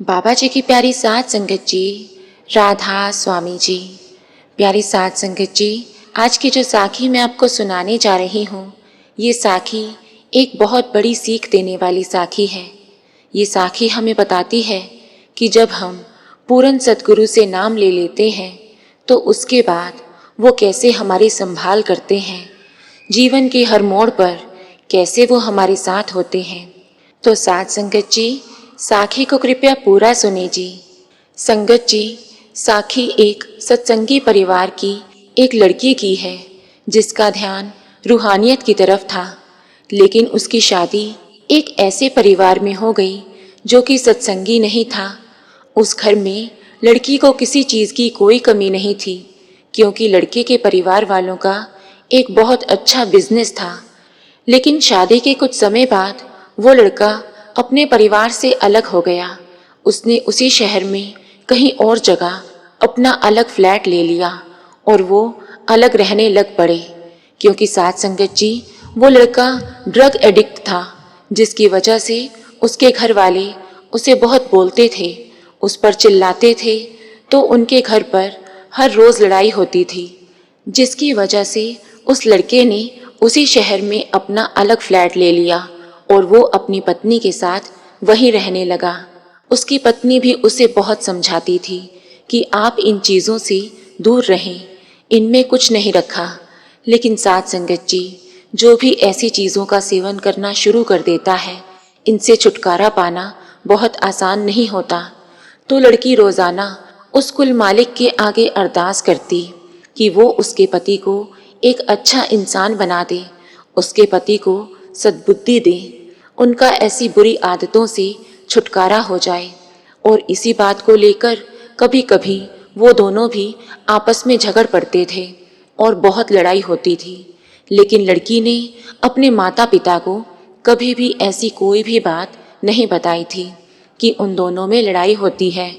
बाबा जी की प्यारी साध संगत जी, राधा स्वामी जी। प्यारी साध संगत जी, आज की जो साखी मैं आपको सुनाने जा रही हूँ, ये साखी एक बहुत बड़ी सीख देने वाली साखी है। ये साखी हमें बताती है कि जब हम पूर्ण सद्गुरु से नाम ले लेते हैं तो उसके बाद वो कैसे हमारी संभाल करते हैं, जीवन के हर मोड़ पर कैसे वो हमारे साथ होते हैं। तो साध संगत जी, साखी को कृपया पूरा सुने जी। संगत जी, साखी एक सत्संगी परिवार की एक लड़की की है जिसका ध्यान रूहानियत की तरफ था, लेकिन उसकी शादी एक ऐसे परिवार में हो गई जो कि सत्संगी नहीं था। उस घर में लड़की को किसी चीज़ की कोई कमी नहीं थी, क्योंकि लड़के के परिवार वालों का एक बहुत अच्छा बिजनेस था। लेकिन शादी के कुछ समय बाद वो लड़का अपने परिवार से अलग हो गया। उसने उसी शहर में कहीं और जगह अपना अलग फ्लैट ले लिया और वो अलग रहने लग पड़े, क्योंकि साथ संगत जी, वो लड़का ड्रग एडिक्ट था, जिसकी वजह से उसके घर वाले उसे बहुत बोलते थे, उस पर चिल्लाते थे। तो उनके घर पर हर रोज़ लड़ाई होती थी, जिसकी वजह से उस लड़के ने उसी शहर में अपना अलग फ्लैट ले लिया और वो अपनी पत्नी के साथ वहीं रहने लगा। उसकी पत्नी भी उसे बहुत समझाती थी कि आप इन चीज़ों से दूर रहें, इनमें कुछ नहीं रखा। लेकिन साथ संगत जी, जो भी ऐसी चीज़ों का सेवन करना शुरू कर देता है, इनसे छुटकारा पाना बहुत आसान नहीं होता। तो लड़की रोज़ाना उस कुल मालिक के आगे अरदास करती कि वो उसके पति को एक अच्छा इंसान बना दे, उसके पति को सद्बुद्धि दे, उनका ऐसी बुरी आदतों से छुटकारा हो जाए। और इसी बात को लेकर कभी कभी वो दोनों भी आपस में झगड़ पड़ते थे और बहुत लड़ाई होती थी। लेकिन लड़की ने अपने माता पिता को कभी भी ऐसी कोई भी बात नहीं बताई थी कि उन दोनों में लड़ाई होती है,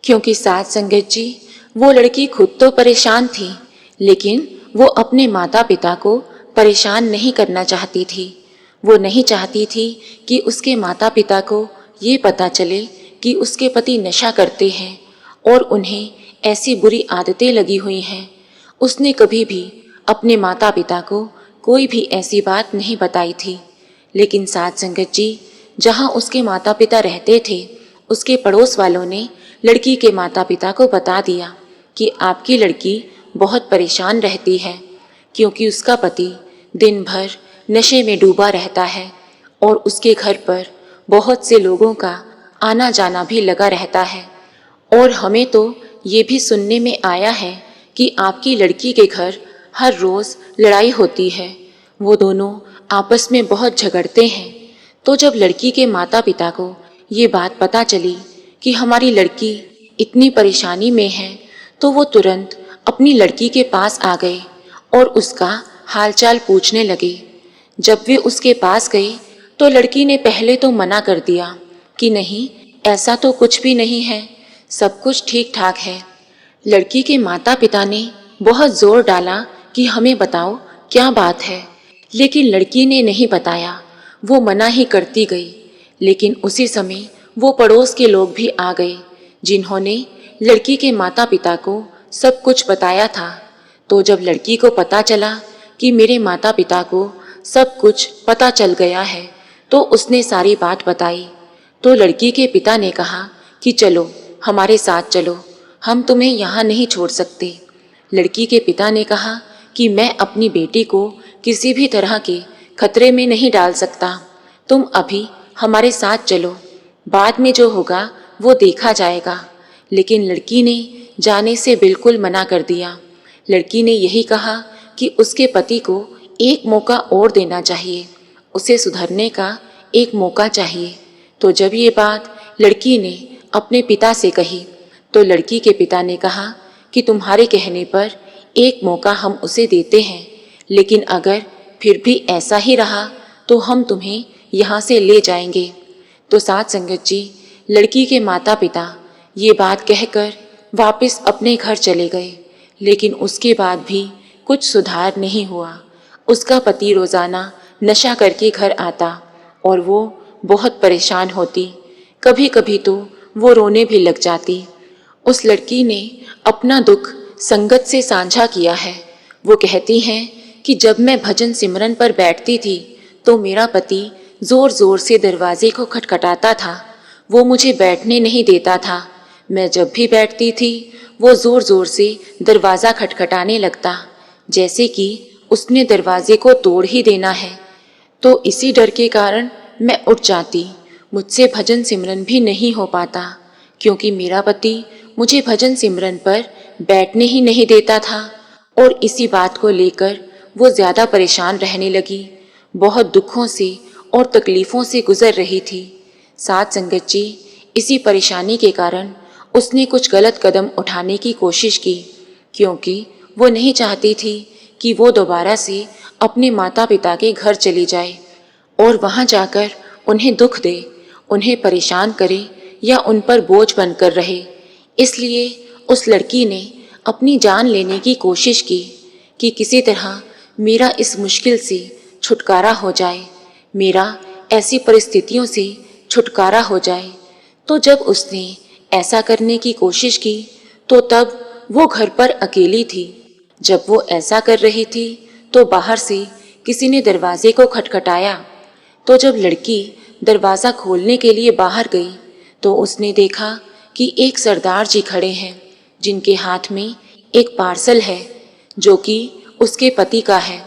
क्योंकि साथ संगत जी, वो लड़की खुद तो परेशान थी, लेकिन वो अपने माता पिता को परेशान नहीं करना चाहती थी। वो नहीं चाहती थी कि उसके माता पिता को ये पता चले कि उसके पति नशा करते हैं और उन्हें ऐसी बुरी आदतें लगी हुई हैं। उसने कभी भी अपने माता पिता को कोई भी ऐसी बात नहीं बताई थी। लेकिन साथ संगत जी, जहाँ उसके माता पिता रहते थे, उसके पड़ोस वालों ने लड़की के माता पिता को बता दिया कि आपकी लड़की बहुत परेशान रहती है, क्योंकि उसका पति दिन भर नशे में डूबा रहता है और उसके घर पर बहुत से लोगों का आना जाना भी लगा रहता है। और हमें तो ये भी सुनने में आया है कि आपकी लड़की के घर हर रोज़ लड़ाई होती है, वो दोनों आपस में बहुत झगड़ते हैं। तो जब लड़की के माता पिता को ये बात पता चली कि हमारी लड़की इतनी परेशानी में है, तो वो तुरंत अपनी लड़की के पास आ गए और उसका हालचाल पूछने लगे। जब वे उसके पास गए तो लड़की ने पहले तो मना कर दिया कि नहीं, ऐसा तो कुछ भी नहीं है, सब कुछ ठीक ठाक है। लड़की के माता पिता ने बहुत जोर डाला कि हमें बताओ क्या बात है, लेकिन लड़की ने नहीं बताया, वो मना ही करती गई। लेकिन उसी समय वो पड़ोस के लोग भी आ गए, जिन्होंने लड़की के माता पिता को सब कुछ बताया था। तो जब लड़की को पता चला कि मेरे माता पिता को सब कुछ पता चल गया है, तो उसने सारी बात बताई। तो लड़की के पिता ने कहा कि चलो हमारे साथ चलो, हम तुम्हें यहाँ नहीं छोड़ सकते। लड़की के पिता ने कहा कि मैं अपनी बेटी को किसी भी तरह के खतरे में नहीं डाल सकता, तुम अभी हमारे साथ चलो, बाद में जो होगा वो देखा जाएगा। लेकिन लड़की ने जाने से बिल्कुल मना कर दिया। लड़की ने यही कहा कि उसके पति को एक मौका और देना चाहिए, उसे सुधरने का एक मौका चाहिए। तो जब ये बात लड़की ने अपने पिता से कही, तो लड़की के पिता ने कहा कि तुम्हारे कहने पर एक मौका हम उसे देते हैं, लेकिन अगर फिर भी ऐसा ही रहा तो हम तुम्हें यहाँ से ले जाएंगे। तो साथ संगत जी, लड़की के माता पिता ये बात कहकर वापस अपने घर चले गए। लेकिन उसके बाद भी कुछ सुधार नहीं हुआ। उसका पति रोज़ाना नशा करके घर आता और वो बहुत परेशान होती। कभी कभी तो वो रोने भी लग जाती। उस लड़की ने अपना दुख संगत से साझा किया है। वो कहती हैं कि जब मैं भजन सिमरन पर बैठती थी तो मेरा पति जोर जोर से दरवाजे को खटखटाता था। वो मुझे बैठने नहीं देता था। मैं जब भी बैठती थी वो जोर जोर से दरवाज़ा खटखटाने लगता, जैसे कि उसने दरवाजे को तोड़ ही देना है। तो इसी डर के कारण मैं उठ जाती। मुझसे भजन सिमरन भी नहीं हो पाता, क्योंकि मेरा पति मुझे भजन सिमरन पर बैठने ही नहीं देता था। और इसी बात को लेकर वो ज़्यादा परेशान रहने लगी। बहुत दुखों से और तकलीफ़ों से गुजर रही थी। साथ संगत जी, इसी परेशानी के कारण उसने कुछ गलत कदम उठाने की कोशिश की, क्योंकि वो नहीं चाहती थी कि वो दोबारा से अपने माता पिता के घर चली जाए और वहाँ जाकर उन्हें दुख दे, उन्हें परेशान करे या उन पर बोझ बनकर रहे। इसलिए उस लड़की ने अपनी जान लेने की कोशिश की कि किसी तरह मेरा इस मुश्किल से छुटकारा हो जाए, मेरा ऐसी परिस्थितियों से छुटकारा हो जाए। तो जब उसने ऐसा करने की कोशिश की तो तब वो घर पर अकेली थी। जब वो ऐसा कर रही थी तो बाहर से किसी ने दरवाजे को खटखटाया। तो जब लड़की दरवाज़ा खोलने के लिए बाहर गई तो उसने देखा कि एक सरदार जी खड़े हैं, जिनके हाथ में एक पार्सल है जो कि उसके पति का है।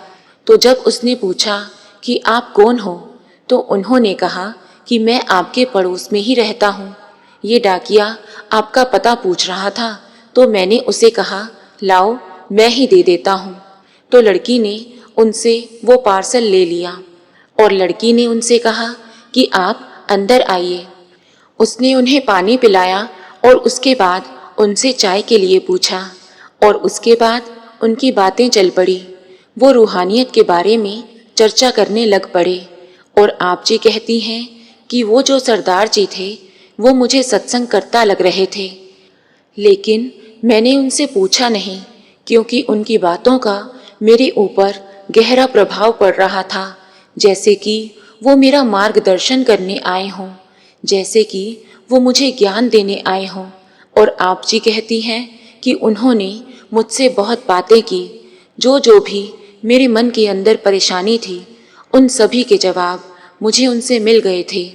तो जब उसने पूछा कि आप कौन हो, तो उन्होंने कहा कि मैं आपके पड़ोस में ही रहता हूँ। ये डाकिया आपका पता पूछ रहा था, तो मैंने उसे कहा लाओ मैं ही दे देता हूँ। तो लड़की ने उनसे वो पार्सल ले लिया और लड़की ने उनसे कहा कि आप अंदर आइए। उसने उन्हें पानी पिलाया और उसके बाद उनसे चाय के लिए पूछा और उसके बाद उनकी बातें चल पड़ी। वो रूहानियत के बारे में चर्चा करने लग पड़े और आप जी कहती हैं कि वो जो सरदार जी थे वो मुझे सत्संग करता लग रहे थे, लेकिन मैंने उनसे पूछा नहीं, क्योंकि उनकी बातों का मेरे ऊपर गहरा प्रभाव पड़ रहा था, जैसे कि वो मेरा मार्गदर्शन करने आए हों, जैसे कि वो मुझे ज्ञान देने आए हों। और आप जी कहती हैं कि उन्होंने मुझसे बहुत बातें की, जो भी मेरे मन के अंदर परेशानी थी उन सभी के जवाब मुझे उनसे मिल गए थे।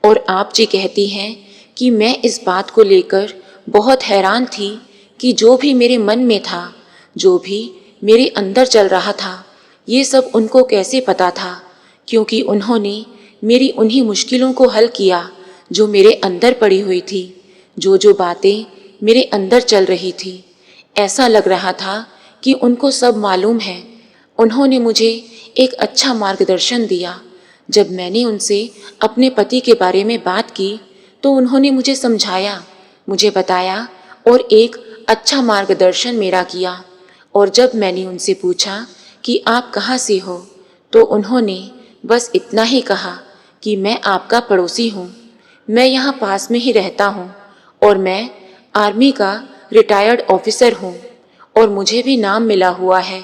और आप जी कहती हैं कि मैं इस बात को लेकर बहुत हैरान थी कि जो भी मेरे मन में था, जो भी मेरे अंदर चल रहा था, ये सब उनको कैसे पता था, क्योंकि उन्होंने मेरी उन्हीं मुश्किलों को हल किया जो मेरे अंदर पड़ी हुई थी, जो बातें मेरे अंदर चल रही थी। ऐसा लग रहा था कि उनको सब मालूम है। उन्होंने मुझे एक अच्छा मार्गदर्शन दिया। जब मैंने उनसे अपने पति के बारे में बात की तो उन्होंने मुझे समझाया, मुझे बताया और एक अच्छा मार्गदर्शन मेरा किया। और जब मैंने उनसे पूछा कि आप कहाँ से हो, तो उन्होंने बस इतना ही कहा कि मैं आपका पड़ोसी हूँ, मैं यहाँ पास में ही रहता हूँ और मैं आर्मी का रिटायर्ड ऑफिसर हूँ और मुझे भी नाम मिला हुआ है।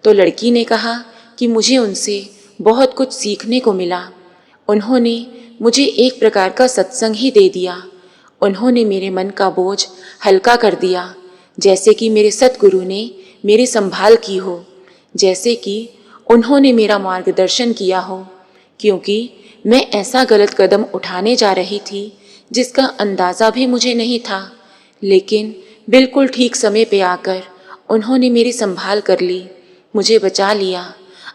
तो लड़की ने कहा कि मुझे उनसे बहुत कुछ सीखने को मिला। उन्होंने मुझे एक प्रकार का सत्संग ही दे दिया। उन्होंने मेरे मन का बोझ हल्का कर दिया, जैसे कि मेरे सतगुरु ने मेरी संभाल की हो, जैसे कि उन्होंने मेरा मार्गदर्शन किया हो, क्योंकि मैं ऐसा गलत कदम उठाने जा रही थी जिसका अंदाज़ा भी मुझे नहीं था। लेकिन बिल्कुल ठीक समय पे आकर उन्होंने मेरी संभाल कर ली, मुझे बचा लिया।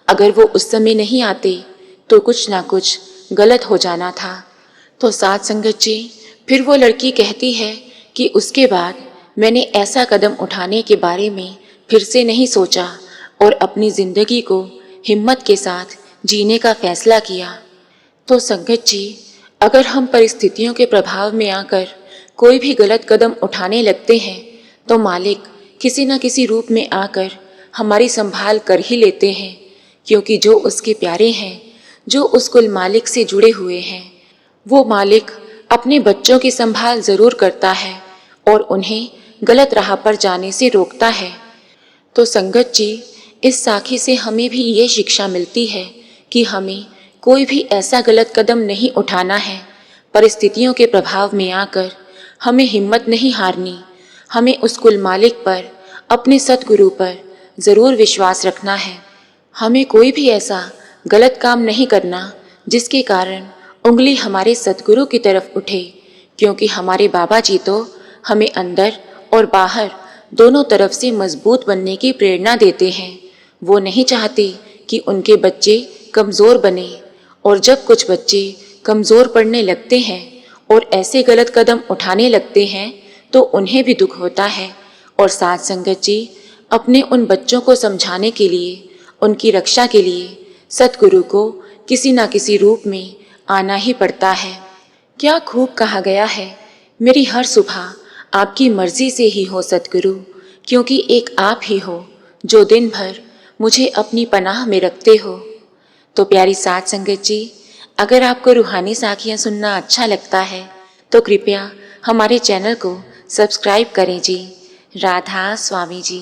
अगर वो उस समय नहीं आते तो कुछ ना कुछ गलत हो जाना था। तो साथ संगत जी, फिर वो लड़की कहती है कि उसके बाद मैंने ऐसा कदम उठाने के बारे में फिर से नहीं सोचा और अपनी ज़िंदगी को हिम्मत के साथ जीने का फैसला किया। तो संगत जी, अगर हम परिस्थितियों के प्रभाव में आकर कोई भी गलत कदम उठाने लगते हैं तो मालिक किसी न किसी रूप में आकर हमारी संभाल कर ही लेते हैं, क्योंकि जो उसके प्यारे हैं, जो उस कुल मालिक से जुड़े हुए हैं, वो मालिक अपने बच्चों की संभाल ज़रूर करता है और उन्हें गलत राह पर जाने से रोकता है। तो संगत जी, इस साखी से हमें भी ये शिक्षा मिलती है कि हमें कोई भी ऐसा गलत कदम नहीं उठाना है परिस्थितियों के प्रभाव में आकर हमें हिम्मत नहीं हारनी। हमें उस कुल मालिक पर, अपने सतगुरु पर ज़रूर विश्वास रखना है। हमें कोई भी ऐसा गलत काम नहीं करना जिसके कारण उंगली हमारे सतगुरु की तरफ उठे, क्योंकि हमारे बाबा जी तो हमें अंदर और बाहर दोनों तरफ से मजबूत बनने की प्रेरणा देते हैं। वो नहीं चाहते कि उनके बच्चे कमज़ोर बने, और जब कुछ बच्चे कमज़ोर पड़ने लगते हैं और ऐसे गलत कदम उठाने लगते हैं तो उन्हें भी दुख होता है। और साथ संगत जी, अपने उन बच्चों को समझाने के लिए, उनकी रक्षा के लिए सतगुरु को किसी न किसी रूप में आना ही पड़ता है। क्या खूब कहा गया है, मेरी हर सुबह आपकी मर्जी से ही हो सतगुरु, क्योंकि एक आप ही हो जो दिन भर मुझे अपनी पनाह में रखते हो। तो प्यारी साथ संगत जी, अगर आपको रूहानी साखियाँ सुनना अच्छा लगता है तो कृपया हमारे चैनल को सब्सक्राइब करें जी। राधा स्वामी जी।